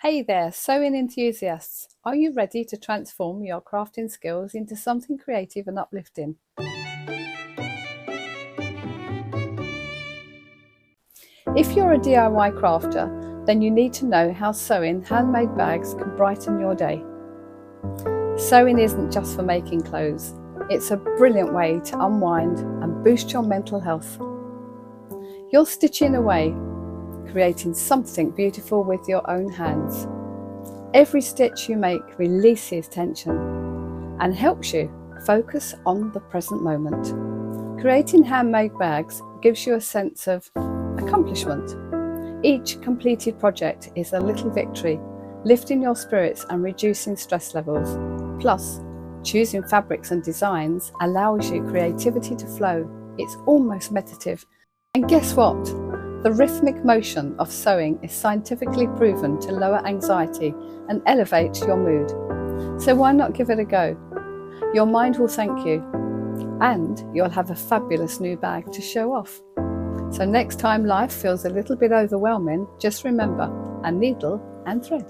Hey there, sewing enthusiasts! Are you ready to transform your crafting skills into something creative and uplifting? If you're a DIY crafter, then you need to know how sewing handmade bags can brighten your day. Sewing isn't just for making clothes, it's a brilliant way to unwind and boost your mental health. You're stitching away, creating something beautiful with your own hands. Every stitch you make releases tension and helps you focus on the present moment. Creating handmade bags gives you a sense of accomplishment. Each completed project is a little victory, lifting your spirits and reducing stress levels. Plus, choosing fabrics and designs allows your creativity to flow. It's almost meditative. And guess what? The rhythmic motion of sewing is scientifically proven to lower anxiety and elevate your mood. So why not give it a go? Your mind will thank you, and you'll have a fabulous new bag to show off. So next time life feels a little bit overwhelming, just remember a needle and thread.